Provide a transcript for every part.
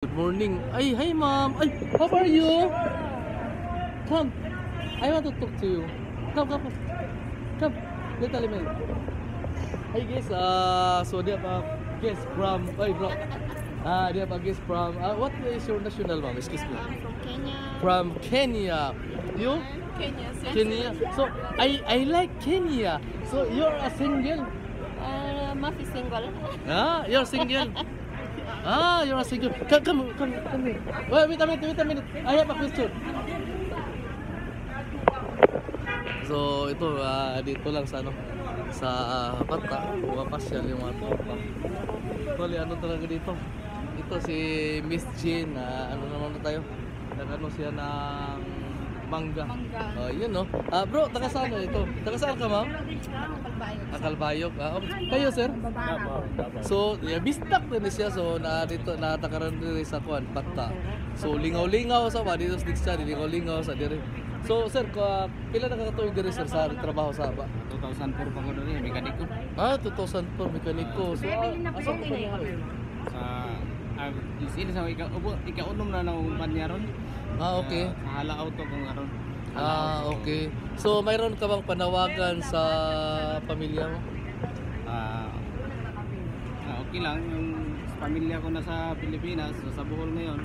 Good morning. Ay, hi ma'am. Ay, how are you? Come. I want to talk to you. Come. Come. Little email. Hi guys, so dia pa guest from, ay bro. Dia pa guest from, what is your national ma'am? Excuse me. I'm from Kenya. From Kenya. You? Kenya. Kenya. So, I like Kenya. So, you're a single? Mafi single. You're single? You're a single. Come here. Wait a minute. I have a question. So, ito, dito lang sa Bata, pasyal yung mga tropa. Actually, ano talaga dito? Ito si Miss Jean, ano naman na tayo? Nag-ano siya ng mangga. Yun no. Bro, taga saan ito? Taga saan ka ma'am? Kalbayog. Kayo sir? So, bistak din siya. So, dito natakaran din sa kuan, Bata. So, lingaw-lingaw sa ba dito sa lingaw-lingaw sa dire. So, sir, pila na kakatuig diri sir sa trabaho sa ba? 2004 pa ko doon mekaniko. 2004 mekaniko. So, asa ko pa niya? Sa sila sa ika-unom na ng kumpanya ron. Okay. Sa Hala Auto kung aron. Okay. So, mayroon ka bang panawagan sa pamilya mo? Okay lang yung pamilya ko na sa Pilipinas, sa Bohol ngayon.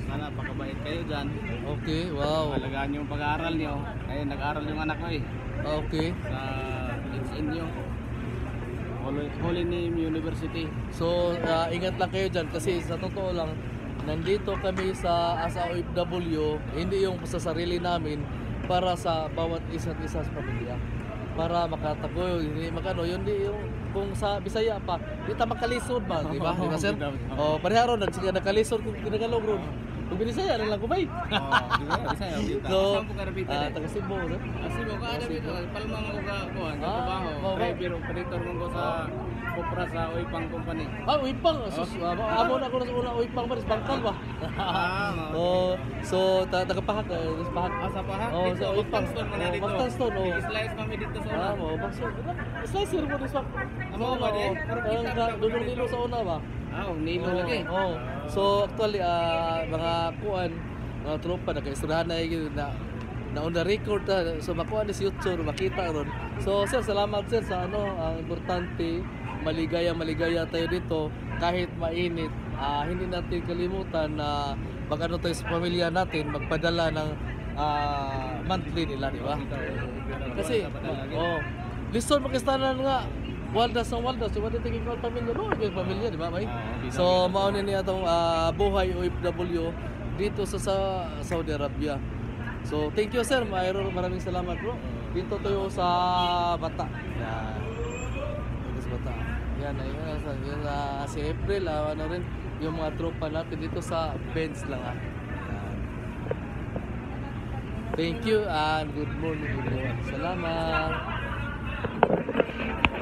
Sana pakabait kayo dyan. Okay, wow. Alagaan yung pag-aaral niyo. Ayun, nag-aaral yung anak ko eh. Okay. Sa inyo. Holy Name University. So, ingat lang kayo dyan kasi sa totoo lang, nandito kami as a OFW, hindi yung sa sarili namin, para sa bawat isa't isa sa pamilya. Para makatagoy, hindi magano, yun di yung kung sa Bisaya pa, di ta makalisod ba, di ba? Di ba sir? Pareharo nagkalisod kung ginagalog ron. Kung Bisaya na lang kumay. Di ba? Bisaya dito. So, saan po ka napita? taga Cebu, sir. Cebu ka na dito. Palma mo ka kuan, trabaho. Driver operator mo sa Kopra sa Uipang Company. Uipang. Amo na ako na sa una Uipang ba, bangkal ba? So taga-Pahak, Pahak. Sa Pahak? Sa Uipang. Stone mo na dito. Stone, Slice kami dito sa una. Backstone. Slicer mo sa. Amo ba di? Dulong nilo sa una ba? Nilo lagi. So actually mga kuan, mga tropa nagkaistoryahan na yun na on the record so makuha ni si YouTube makita ron. So sir, salamat sir sa ang importante, maligaya tayo dito kahit mainit. Hindi natin kalimutan na magano tayo sa pamilya natin, magpadala ng monthly nila, di ba? Kasi listen makistanan nga waldas, so wala tingin ko pamilya mo, pamilya di ba may? So maunin niya itong buhay OFW dito sa Saudi Arabia. So thank you sir, maraming salamat bro. Dito tayo sa Bata. Bata. Yan si April, ano rin yung mga tropa natin dito sa Benz lang Thank you and good morning everyone. Salamat.